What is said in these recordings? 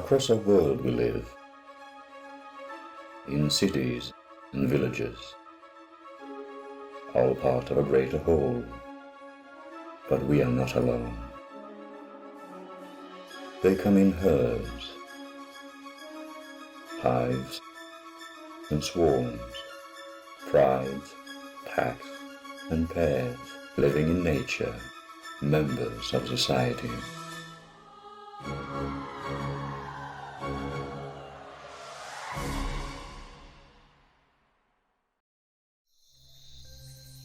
Across our world we live, in cities and villages, all part of a greater whole, but we are not alone. They come in herds, hives and swarms, prides, packs and pairs, living in nature, members of society.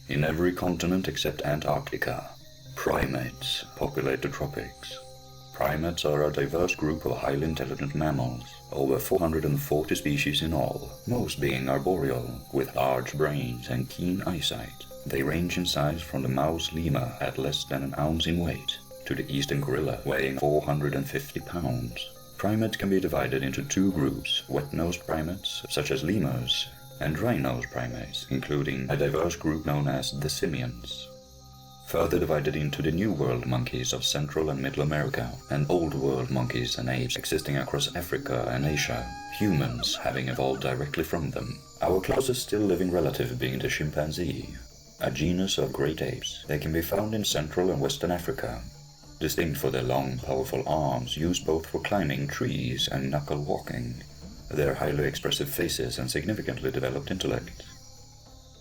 In every continent except Antarctica, primates populate the tropics. Primates are a diverse group of highly intelligent mammals, over 440 species in all, most being arboreal, with large brains and keen eyesight. They range in size from the mouse lemur at less than an ounce in weight, to the eastern gorilla weighing 450 pounds. Primates can be divided into two groups, wet-nosed primates, such as lemurs, and dry-nosed primates, including a diverse group known as the simians. Further divided into the New World monkeys of Central and Middle America, and Old World monkeys and apes existing across Africa and Asia, humans having evolved directly from them. Our closest still living relative being the chimpanzee, a genus of great apes. They can be found in Central and Western Africa, distinct for their long, powerful arms used both for climbing trees and knuckle walking, their highly expressive faces and significantly developed intellect.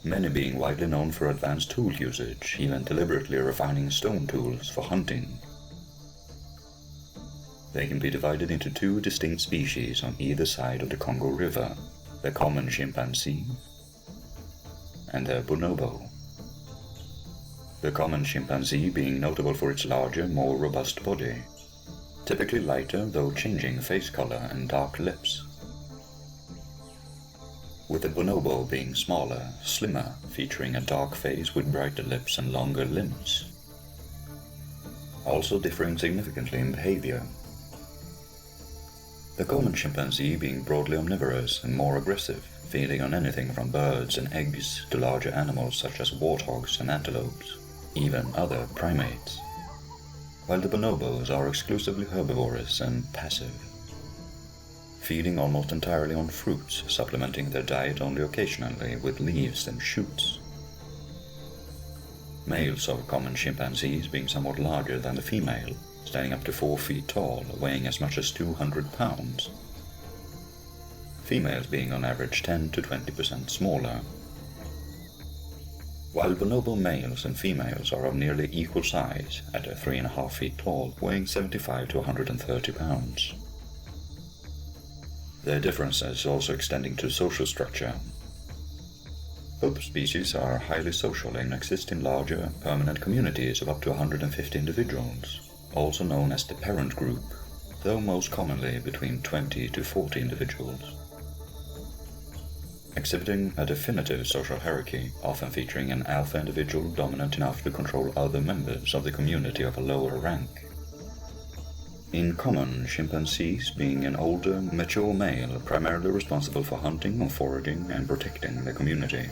Many being widely known for advanced tool usage, even deliberately refining stone tools for hunting. They can be divided into two distinct species on either side of the Congo River, the common chimpanzee and the bonobo. The common chimpanzee being notable for its larger, more robust body, typically lighter though changing face color and dark lips, with the bonobo being smaller, slimmer, featuring a dark face with brighter lips and longer limbs, also differing significantly in behavior. The common chimpanzee being broadly omnivorous and more aggressive, feeding on anything from birds and eggs to larger animals such as warthogs and antelopes, even other primates, while the bonobos are exclusively herbivorous and passive, feeding almost entirely on fruits, supplementing their diet only occasionally with leaves and shoots. Males of common chimpanzees being somewhat larger than the female, standing up to 4 feet tall, weighing as much as 200 pounds. Females being on average 10 to 20% smaller. While bonobo males and females are of nearly equal size, at 3.5 feet tall, weighing 75 to 130 pounds. Their differences also extending to social structure. Both species are highly social and exist in larger, permanent communities of up to 150 individuals, also known as the parent group, though most commonly between 20 to 40 individuals. Exhibiting a definitive social hierarchy, often featuring an alpha individual dominant enough to control other members of the community of a lower rank. In common, chimpanzees being an older, mature male primarily responsible for hunting or foraging and protecting the community,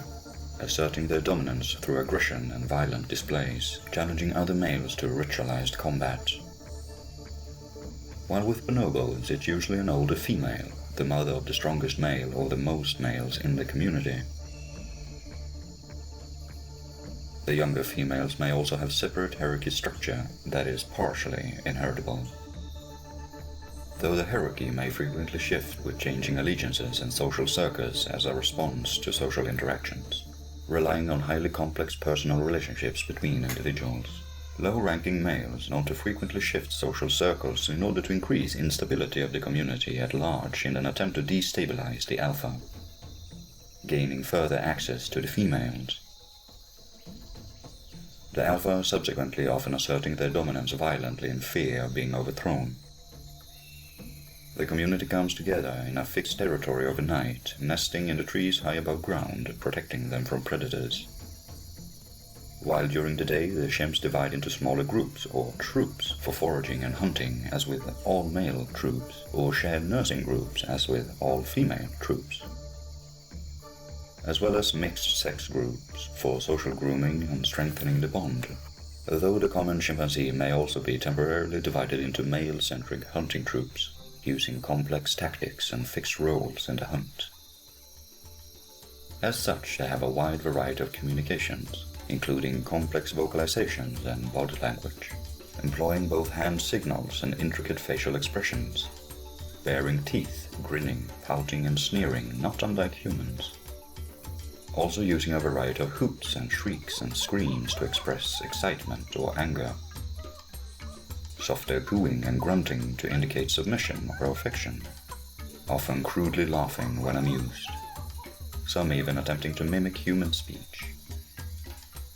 asserting their dominance through aggression and violent displays, challenging other males to ritualized combat. While with bonobos, it's usually an older female, the mother of the strongest male or the most males in the community. The younger females may also have separate hierarchy structure that is partially inheritable, though the hierarchy may frequently shift with changing allegiances and social circles as a response to social interactions, relying on highly complex personal relationships between individuals. Low-ranking males known to frequently shift social circles in order to increase instability of the community at large in an attempt to destabilize the alpha, gaining further access to the females. The alpha subsequently often asserting their dominance violently in fear of being overthrown. The community comes together in a fixed territory overnight, nesting in the trees high above ground, protecting them from predators. While during the day the chimps divide into smaller groups or troops for foraging and hunting as with all male troops, or shared nursing groups as with all female troops, as well as mixed sex groups for social grooming and strengthening the bond, though the common chimpanzee may also be temporarily divided into male-centric hunting troops, using complex tactics and fixed roles in the hunt. As such, they have a wide variety of communications, including complex vocalizations and body language, employing both hand signals and intricate facial expressions, baring teeth, grinning, pouting and sneering not unlike humans. Also using a variety of hoots and shrieks and screams to express excitement or anger. Softer cooing and grunting to indicate submission or affection, often crudely laughing when amused. Some even attempting to mimic human speech.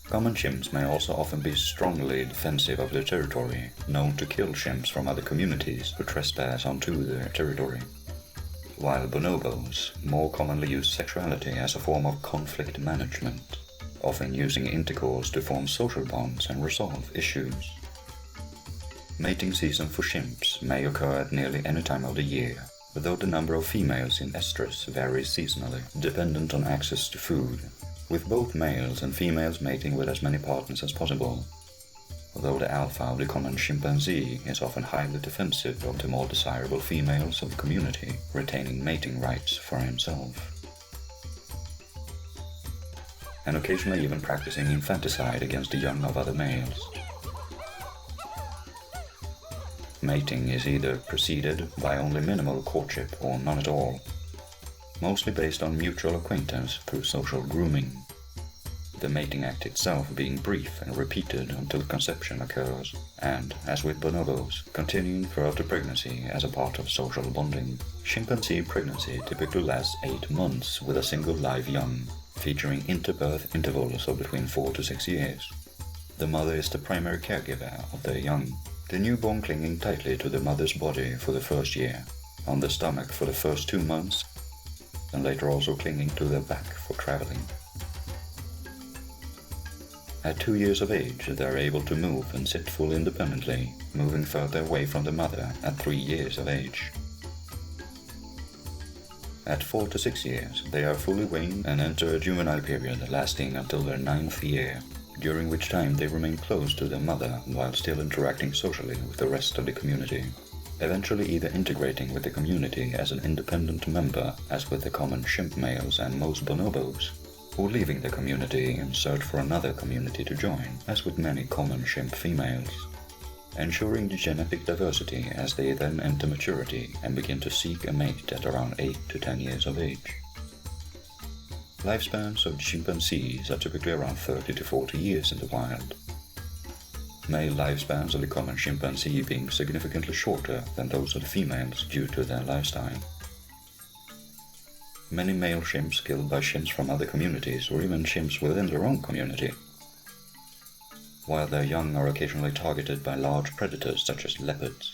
Common chimps may also often be strongly defensive of their territory, known to kill chimps from other communities who trespass onto their territory. While bonobos more commonly use sexuality as a form of conflict management, often using intercourse to form social bonds and resolve issues. Mating season for chimps may occur at nearly any time of the year, though the number of females in estrus varies seasonally, dependent on access to food, with both males and females mating with as many partners as possible. Although the alpha of the common chimpanzee is often highly defensive of the more desirable females of the community, retaining mating rights for himself. And occasionally even practicing infanticide against the young of other males. Mating is either preceded by only minimal courtship or none at all, mostly based on mutual acquaintance through social grooming. The mating act itself being brief and repeated until conception occurs, and, as with bonobos, continuing throughout the pregnancy as a part of social bonding. Chimpanzee pregnancy typically lasts 8 months with a single live young, featuring interbirth intervals of between 4 to 6 years. The mother is the primary caregiver of their young, the newborn clinging tightly to the mother's body for the first year, on the stomach for the first 2 months, and later also clinging to their back for traveling. At 2 years of age, they are able to move and sit fully independently, moving further away from the mother at 3 years of age. At 4 to 6 years, they are fully weaned and enter a juvenile period lasting until their 9th year, during which time they remain close to their mother while still interacting socially with the rest of the community, eventually either integrating with the community as an independent member, as with the common chimp males and most bonobos, or leaving the community in search for another community to join, as with many common chimp females, ensuring the genetic diversity as they then enter maturity and begin to seek a mate at around 8 to 10 years of age. Lifespans of chimpanzees are typically around 30 to 40 years in the wild. Male lifespans of the common chimpanzee being significantly shorter than those of the females due to their lifestyle. Many male chimps killed by chimps from other communities or even chimps within their own community, while their young are occasionally targeted by large predators such as leopards.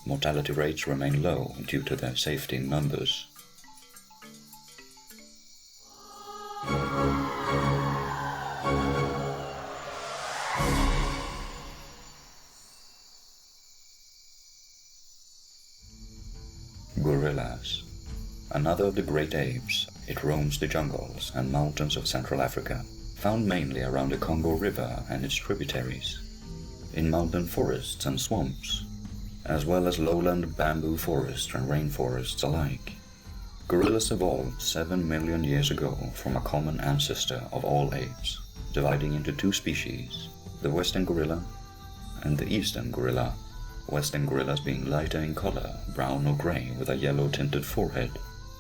Mortality rates remain low due to their safety in numbers. Gorillas. Another of the great apes, it roams the jungles and mountains of Central Africa, found mainly around the Congo River and its tributaries, in mountain forests and swamps, as well as lowland bamboo forests and rainforests alike. Gorillas evolved 7 million years ago from a common ancestor of all apes, dividing into 2 species, the western gorilla and the eastern gorilla, western gorillas being lighter in color, brown or gray with a yellow-tinted forehead,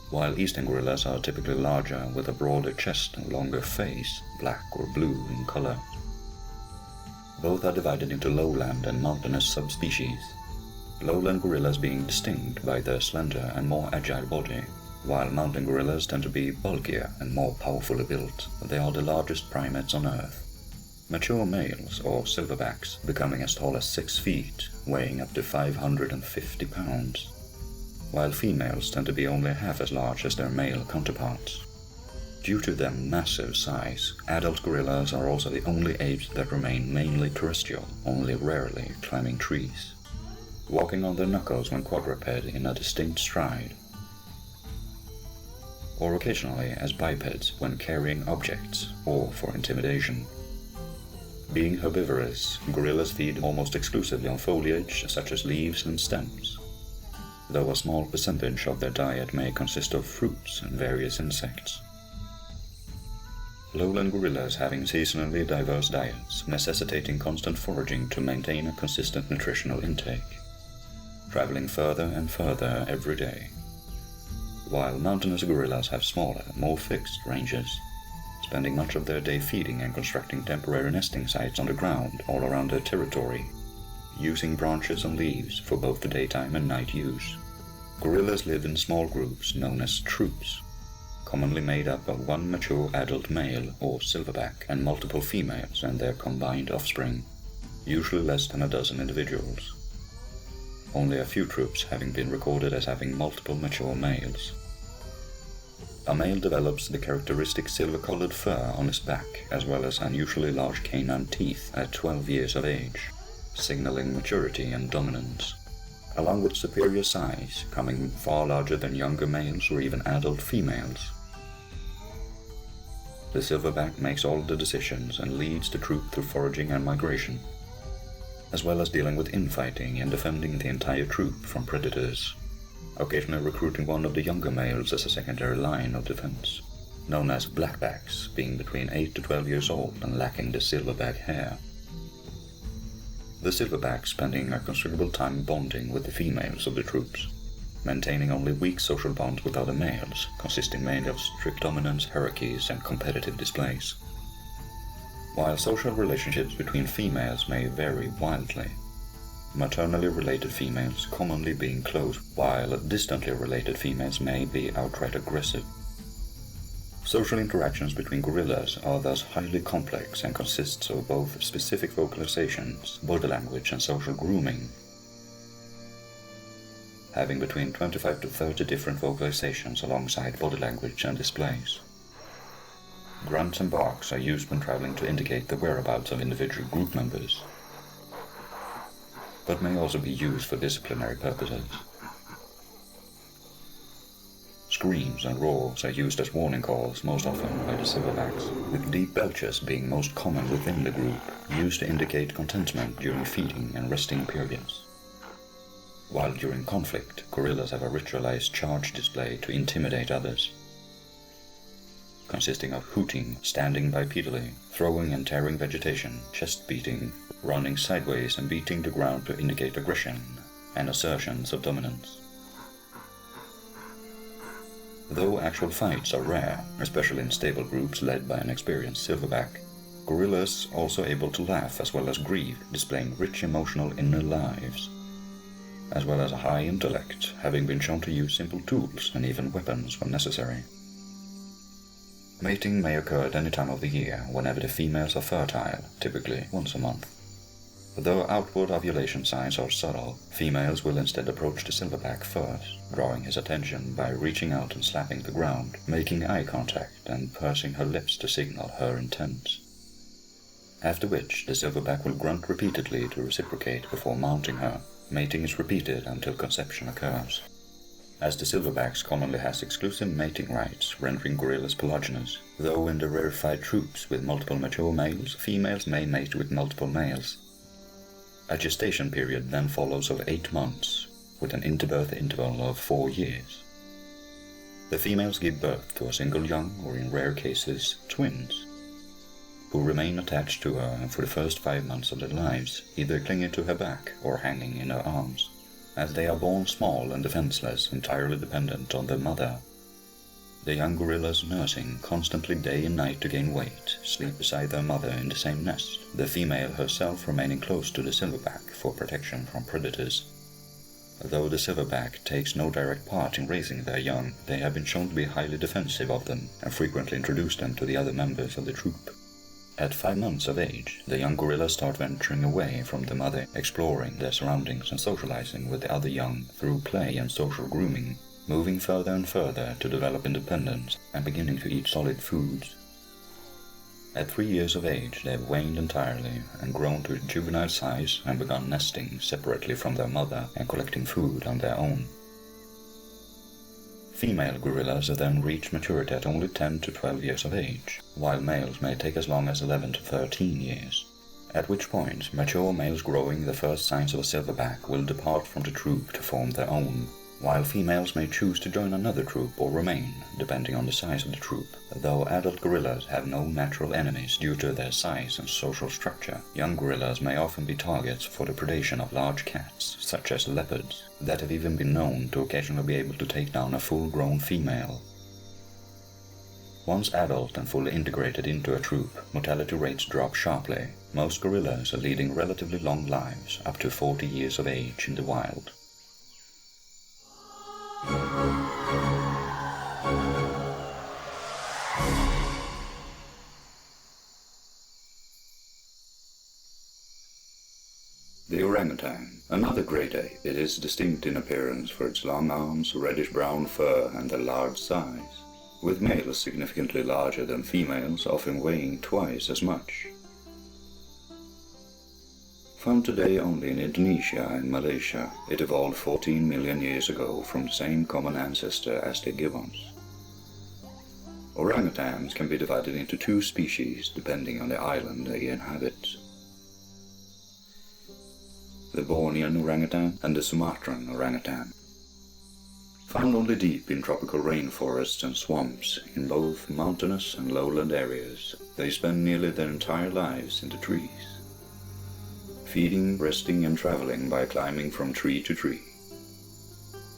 while eastern gorillas are typically larger with a broader chest and longer face, black or blue in color. Both are divided into lowland and mountainous subspecies, lowland gorillas being distinct by their slender and more agile body, while mountain gorillas tend to be bulkier and more powerfully built. They are the largest primates on Earth. Mature males, or silverbacks, becoming as tall as 6 feet, weighing up to 550 pounds, while females tend to be only half as large as their male counterparts. Due to their massive size, adult gorillas are also the only apes that remain mainly terrestrial, only rarely climbing trees, walking on their knuckles when quadruped in a distinct stride, or occasionally as bipeds when carrying objects or for intimidation. Being herbivorous, gorillas feed almost exclusively on foliage such as leaves and stems. though a small percentage of their diet may consist of fruits and various insects. Lowland gorillas having seasonally diverse diets, necessitating constant foraging to maintain a consistent nutritional intake, traveling further and further every day, while mountainous gorillas have smaller, more fixed ranges, spending much of their day feeding and constructing temporary nesting sites on the ground all around their territory, using branches and leaves for both the daytime and night use. Gorillas live in small groups known as troops, commonly made up of one mature adult male or silverback and multiple females and their combined offspring, usually less than a dozen individuals. Only a few troops having been recorded as having multiple mature males. A male develops the characteristic silver-colored fur on his back as well as unusually large canine teeth at 12 years of age, signaling maturity and dominance, along with superior size, coming far larger than younger males or even adult females. The silverback makes all the decisions and leads the troop through foraging and migration, as well as dealing with infighting and defending the entire troop from predators, occasionally recruiting one of the younger males as a secondary line of defense, known as blackbacks, being between 8 to 12 years old and lacking the silverback hair. The silverback spending a considerable time bonding with the females of the troops, maintaining only weak social bonds with other males, consisting mainly of strict dominance, hierarchies, and competitive displays. While social relationships between females may vary wildly, maternally related females commonly being close, while distantly related females may be outright aggressive. Social interactions between gorillas are thus highly complex and consists of both specific vocalizations, body language, and social grooming, having between 25 to 30 different vocalizations alongside body language and displays. Grunts and barks are used when traveling to indicate the whereabouts of individual group members, but may also be used for disciplinary purposes. Screams and roars are used as warning calls most often by the silverbacks, with deep belches being most common within the group, used to indicate contentment during feeding and resting periods. While during conflict, gorillas have a ritualized charge display to intimidate others, consisting of hooting, standing bipedally, throwing and tearing vegetation, chest beating, running sideways and beating the ground to indicate aggression, and assertions of dominance. Though actual fights are rare, especially in stable groups led by an experienced silverback, gorillas are also able to laugh as well as grieve, displaying rich emotional inner lives, as well as a high intellect, having been shown to use simple tools and even weapons when necessary. Mating may occur at any time of the year, whenever the females are fertile, typically once a month. Though outward ovulation signs are subtle, females will instead approach the silverback first, drawing his attention by reaching out and slapping the ground, making eye contact and pursing her lips to signal her intent. After which, the silverback will grunt repeatedly to reciprocate before mounting her. Mating is repeated until conception occurs. As the silverbacks commonly has exclusive mating rights, rendering gorillas polygynous, though in the rarefied troops with multiple mature males, females may mate with multiple males. A gestation period then follows of 8 months, with an interbirth interval of 4 years. The females give birth to a single young, or in rare cases, twins, who remain attached to her for the first 5 months of their lives, either clinging to her back or hanging in her arms, as they are born small and defenseless, entirely dependent on their mother. The young gorillas nursing constantly day and night to gain weight, sleep beside their mother in the same nest, the female herself remaining close to the silverback for protection from predators. Though the silverback takes no direct part in raising their young, they have been shown to be highly defensive of them and frequently introduce them to the other members of the troop. At 5 months of age, the young gorillas start venturing away from the mother, exploring their surroundings and socializing with the other young through play and social grooming, moving further and further to develop independence and beginning to eat solid foods. At 3 years of age, they have waned entirely and grown to juvenile size and begun nesting separately from their mother and collecting food on their own. Female gorillas then reach maturity at only 10 to 12 years of age, while males may take as long as 11 to 13 years, at which point mature males growing the first signs of a silverback will depart from the troop to form their own, while females may choose to join another troop or remain, depending on the size of the troop. Though adult gorillas have no natural enemies due to their size and social structure, young gorillas may often be targets for the predation of large cats, such as leopards, that have even been known to occasionally be able to take down a full-grown female. Once adult and fully integrated into a troop, mortality rates drop sharply. Most gorillas are leading relatively long lives, up to 40 years of age in the wild. The orangutan, another great ape, it is distinct in appearance for its long arms, reddish-brown fur, and their large size, with males significantly larger than females, often weighing twice as much. Found today only in Indonesia and Malaysia, it evolved 14 million years ago from the same common ancestor as the gibbons. Orangutans can be divided into two species depending on the island they inhabit: the Bornean orangutan and the Sumatran orangutan. Found only deep in tropical rainforests and swamps in both mountainous and lowland areas, they spend nearly their entire lives in the trees, feeding, resting, and traveling by climbing from tree to tree,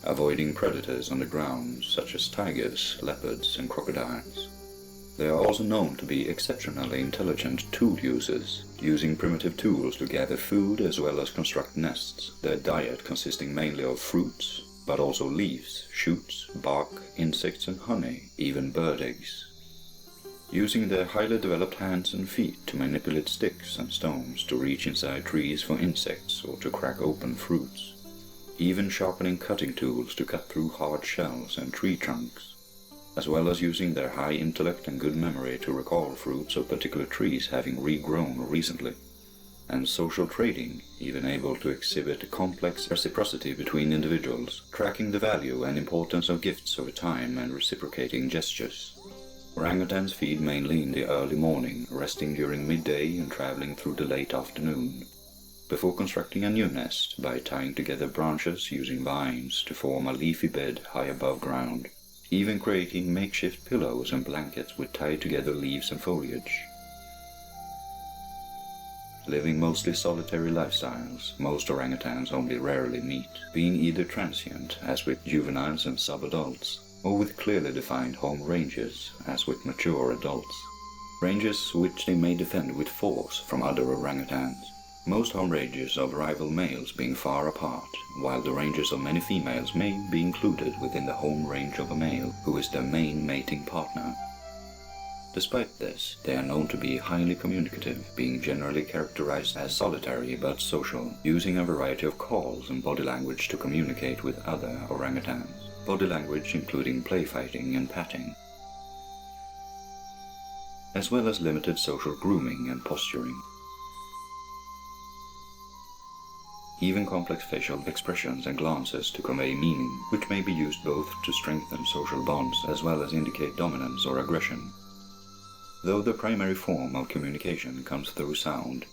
avoiding predators on the ground such as tigers, leopards, and crocodiles. They are also known to be exceptionally intelligent tool users, using primitive tools to gather food as well as construct nests, their diet consisting mainly of fruits, but also leaves, shoots, bark, insects, and honey, even bird eggs. Using their highly developed hands and feet to manipulate sticks and stones to reach inside trees for insects or to crack open fruits, even sharpening cutting tools to cut through hard shells and tree trunks, as well as using their high intellect and good memory to recall fruits of particular trees having regrown recently, and social trading, even able to exhibit complex reciprocity between individuals, tracking the value and importance of gifts over time and reciprocating gestures. Orangutans feed mainly in the early morning, resting during midday and traveling through the late afternoon, before constructing a new nest by tying together branches using vines to form a leafy bed high above ground, even creating makeshift pillows and blankets with tied together leaves and foliage. Living mostly solitary lifestyles, most orangutans only rarely meet, being either transient, as with juveniles and subadults, or with clearly defined home ranges, as with mature adults. Ranges which they may defend with force from other orangutans, most home ranges of rival males being far apart, while the ranges of many females may be included within the home range of a male, who is their main mating partner. Despite this, they are known to be highly communicative, being generally characterized as solitary but social, using a variety of calls and body language to communicate with other orangutans. Body language including play fighting and patting, as well as limited social grooming and posturing. Even complex facial expressions and glances to convey meaning, which may be used both to strengthen social bonds as well as indicate dominance or aggression. Though the primary form of communication comes through sound,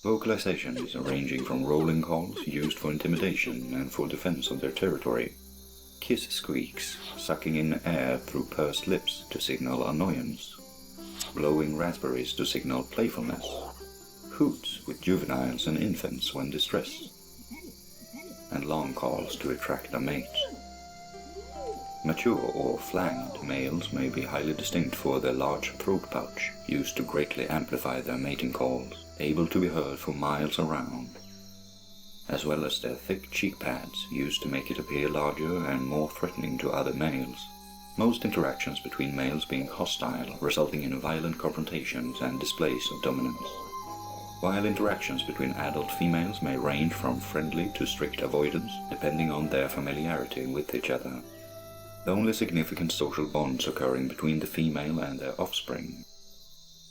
vocalizations ranging from rolling calls used for intimidation and for defense of their territory, kiss squeaks, sucking in air through pursed lips to signal annoyance, blowing raspberries to signal playfulness, hoots with juveniles and infants when distressed, and long calls to attract a mate. Mature or flanged males may be highly distinct for their large throat pouch, used to greatly amplify their mating calls, able to be heard for miles around, as well as their thick cheek pads, used to make it appear larger and more threatening to other males. Most interactions between males being hostile, resulting in violent confrontations and displays of dominance, while interactions between adult females may range from friendly to strict avoidance, depending on their familiarity with each other. The only significant social bonds occurring between the female and their offspring.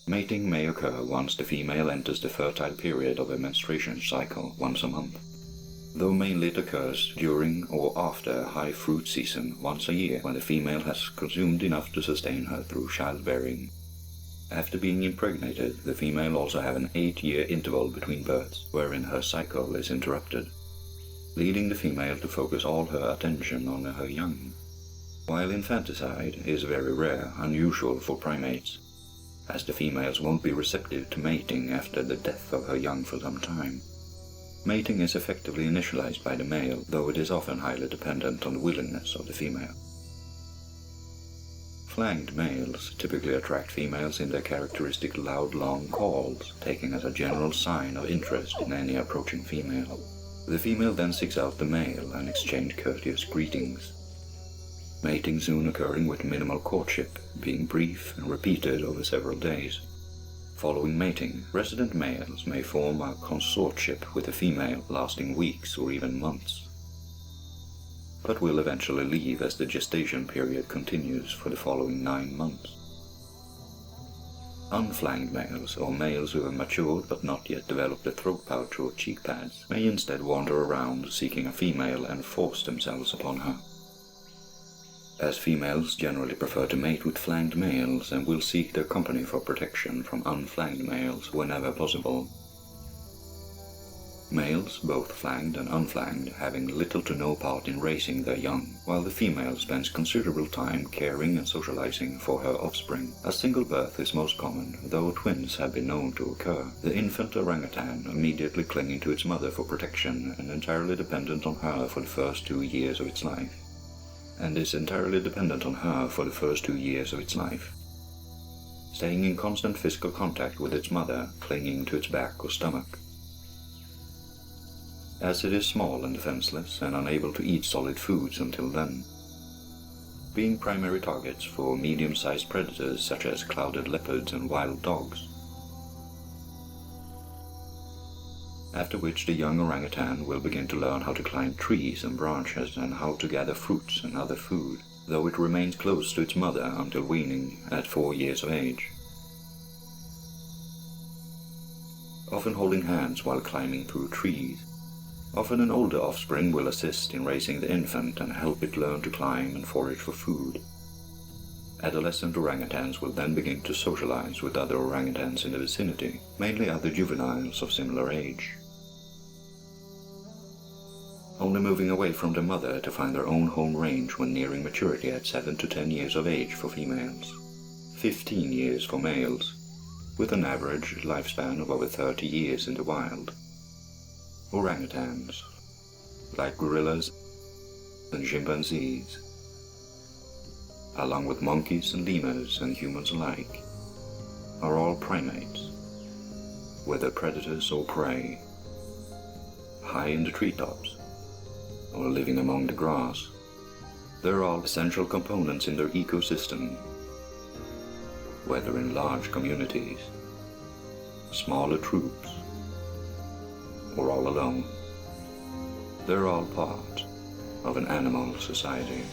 Mating may occur once the female enters the fertile period of a menstruation cycle once a month, though mainly it occurs during or after high fruit season once a year, when the female has consumed enough to sustain her through childbearing. After being impregnated, the female also have an 8-year interval between births, wherein her cycle is interrupted. leading the female to focus all her attention on her young. While infanticide is very rare, unusual for primates, as the females won't be receptive to mating after the death of her young for some time. Mating is effectively initialized by the male, though it is often highly dependent on the willingness of the female. Flanged males typically attract females in their characteristic loud, long calls, taken as a general sign of interest in any approaching female. The female then seeks out the male and exchange courteous greetings. Mating soon occurring with minimal courtship, being brief and repeated over several days. Following mating, resident males may form a consortship with a female lasting weeks or even months, but will eventually leave as the gestation period continues for the following 9 months. Unflanged males, or males who have matured but not yet developed a throat pouch or cheek pads, may instead wander around seeking a female and force themselves upon her. As females generally prefer to mate with flanged males and will seek their company for protection from unflanged males whenever possible. Males, both flanged and unflanged, having little to no part in raising their young, while the female spends considerable time caring and socializing for her offspring. A single birth is most common, though twins have been known to occur. The infant orangutan immediately clinging to its mother for protection and entirely dependent on her for the first 2 years of its life. Staying in constant physical contact with its mother, clinging to its back or stomach. As it is small and defenseless and unable to eat solid foods until then, being primary targets for medium-sized predators such as clouded leopards and wild dogs. After which the young orangutan will begin to learn how to climb trees and branches and how to gather fruits and other food, though it remains close to its mother until weaning at 4 years of age. Often holding hands while climbing through trees. Often an older offspring will assist in raising the infant and help it learn to climb and forage for food. Adolescent orangutans will then begin to socialize with other orangutans in the vicinity, mainly other juveniles of similar age. Only moving away from their mother to find their own home range when nearing maturity at 7 to 10 years of age for females, 15 years for males, with an average lifespan of over 30 years in the wild. Orangutans, like gorillas and chimpanzees, along with monkeys and lemurs and humans alike, are all primates, whether predators or prey, high in the treetops or living among the grass. They're all essential components in their ecosystem, whether in large communities, smaller troops, or all alone. They're all part of an animal society.